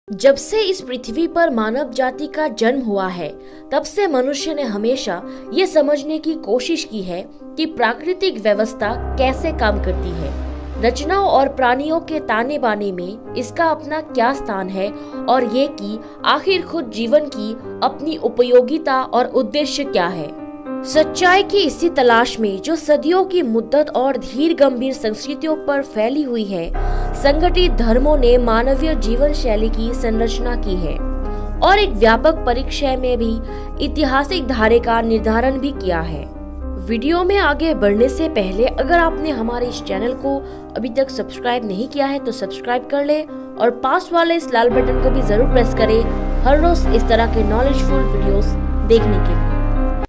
जब से इस पृथ्वी पर मानव जाति का जन्म हुआ है, तब से मनुष्य ने हमेशा ये समझने की कोशिश की है कि प्राकृतिक व्यवस्था कैसे काम करती है। रचनाओं और प्राणियों के ताने बाने में इसका अपना क्या स्थान है और ये कि आखिर खुद जीवन की अपनी उपयोगिता और उद्देश्य क्या है। सच्चाई की इसी तलाश में जो सदियों की मुद्दत और धीर गंभीर संस्कृतियों पर फैली हुई है, संगठित धर्मों ने मानवीय जीवन शैली की संरचना की है और एक व्यापक परिचय में भी ऐतिहासिक धारे का निर्धारण भी किया है। वीडियो में आगे बढ़ने से पहले अगर आपने हमारे इस चैनल को अभी तक सब्सक्राइब नहीं किया है तो सब्सक्राइब कर ले और पास वाले इस लाल बटन को भी जरूर प्रेस करें हर रोज इस तरह के नॉलेजफुल वीडियोस देखने के लिए।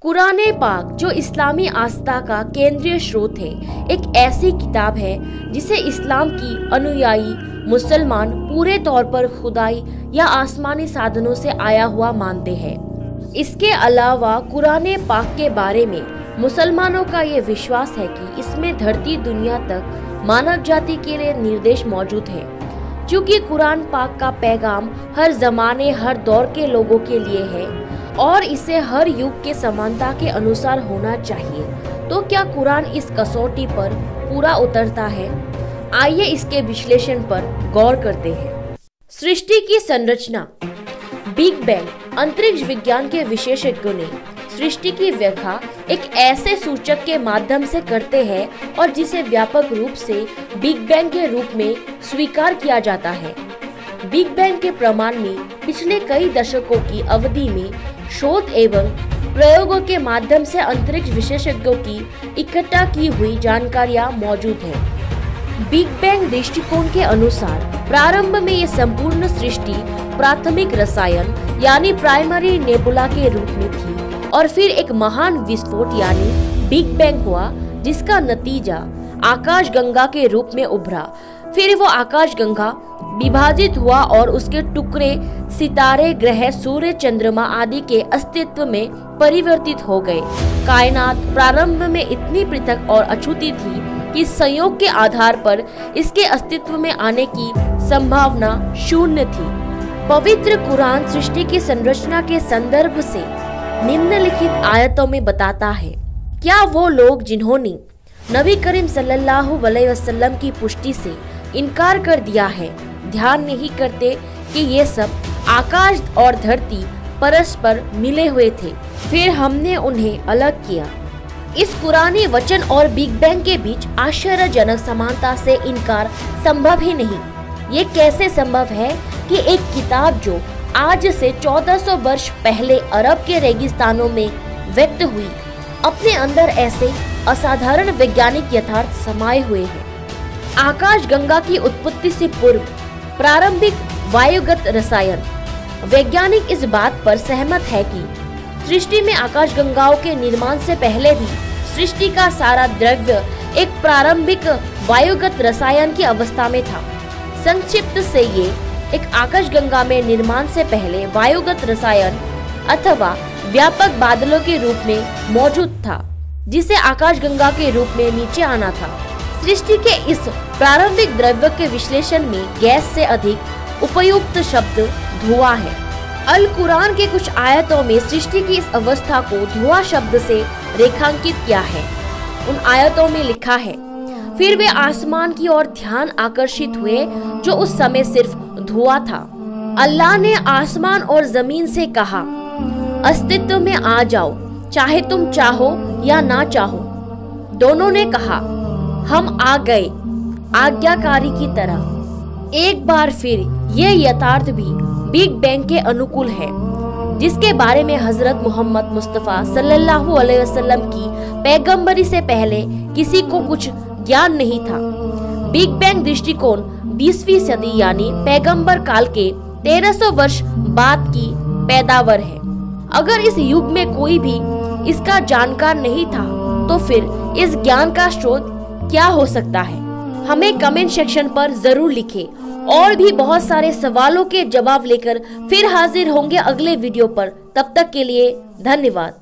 कुरान पाक जो इस्लामी आस्था का केंद्रीय स्रोत है, एक ऐसी किताब है जिसे इस्लाम की अनुयायी मुसलमान पूरे तौर पर खुदाई या आसमानी साधनों से आया हुआ मानते हैं। इसके अलावा कुरान पाक के बारे में मुसलमानों का ये विश्वास है कि इसमें धरती दुनिया तक मानव जाति के लिए निर्देश मौजूद है। क्योंकि कुरान पाक का पैगाम हर जमाने हर दौर के लोगों के लिए है और इसे हर युग के समानता के अनुसार होना चाहिए, तो क्या कुरान इस कसौटी पर पूरा उतरता है? आइए इसके विश्लेषण पर गौर करते हैं। सृष्टि की संरचना। बिग बैंग अंतरिक्ष विज्ञान के विशेषज्ञों ने सृष्टि की व्याख्या एक ऐसे सूचक के माध्यम से करते हैं और जिसे व्यापक रूप से बिग बैंग के रूप में स्वीकार किया जाता है। बिग बैंग के प्रमाण में पिछले कई दशकों की अवधि में शोध एवं प्रयोगों के माध्यम से अंतरिक्ष विशेषज्ञों की इकट्ठा की हुई जानकारियां मौजूद है। बिग बैंग दृष्टिकोण के अनुसार प्रारंभ में ये संपूर्ण सृष्टि प्राथमिक रसायन यानी प्राइमरी नेबुला के रूप में थी और फिर एक महान विस्फोट यानी बिग बैंग हुआ, जिसका नतीजा आकाशगंगा के रूप में उभरा। फिर वो आकाशगंगा विभाजित हुआ और उसके टुकड़े सितारे, ग्रह, सूर्य, चंद्रमा आदि के अस्तित्व में परिवर्तित हो गए। कायनात प्रारंभ में इतनी पृथक और अछूती थी कि संयोग के आधार पर इसके अस्तित्व में आने की संभावना शून्य थी। पवित्र कुरान सृष्टि की संरचना के संदर्भ से निम्नलिखित आयतों में बताता है। क्या वो लोग जिन्होंने नबी करीम सल्लल्लाहु अलैहि वसल्लम की पुष्टि से इनकार कर दिया है, ध्यान नहीं करते कि ये सब आकाश और धरती परस्पर मिले हुए थे, फिर हमने उन्हें अलग किया। इस कुरानी वचन और बिग बैंग के बीच आश्चर्यजनक समानता से इनकार संभव ही नहीं। ये कैसे संभव है कि एक किताब जो आज से 1400 वर्ष पहले अरब के रेगिस्तानों में व्यक्त हुई, अपने अंदर ऐसे असाधारण वैज्ञानिक यथार्थ समाये हुए हैं। आकाशगंगा की उत्पत्ति से पूर्व प्रारंभिक वायुगत रसायन। वैज्ञानिक इस बात पर सहमत है कि सृष्टि में आकाशगंगाओं के निर्माण से पहले भी सृष्टि का सारा द्रव्य एक प्रारंभिक वायुगत रसायन की अवस्था में था। संक्षिप्त से ये एक आकाशगंगा में निर्माण से पहले वायुगत रसायन अथवा व्यापक बादलों के रूप में मौजूद था, जिसे आकाशगंगा के रूप में नीचे आना था। सृष्टि के इस प्रारंभिक द्रव्य के विश्लेषण में गैस से अधिक उपयुक्त शब्द धुआं है। अल कुरान के कुछ आयतों में सृष्टि की इस अवस्था को धुआं शब्द से रेखांकित किया है। उन आयतों में लिखा है, फिर वे आसमान की ओर ध्यान आकर्षित हुए जो उस समय सिर्फ धुआं था। अल्लाह ने आसमान और जमीन से कहा, अस्तित्व में आ जाओ, चाहे तुम चाहो या ना चाहो। दोनों ने कहा, हम आ गए, आज्ञाकारी की तरह। एक बार फिर ये यथार्थ भी बिग बैंग के अनुकूल है, जिसके बारे में हजरत मोहम्मद मुस्तफा सल्लल्लाहु अलैहि वसल्लम की पैगंबरी से पहले किसी को कुछ ज्ञान नहीं था। बिग बैंग दृष्टिकोण 20वीं सदी यानी पैगंबर काल के 1300 वर्ष बाद की पैदावार है। अगर इस युग में कोई भी इसका जानकार नहीं था, तो फिर इस ज्ञान का स्रोत क्या हो सकता है? हमें कमेंट सेक्शन पर जरूर लिखें और भी बहुत सारे सवालों के जवाब लेकर फिर हाजिर होंगे अगले वीडियो पर। तब तक के लिए धन्यवाद।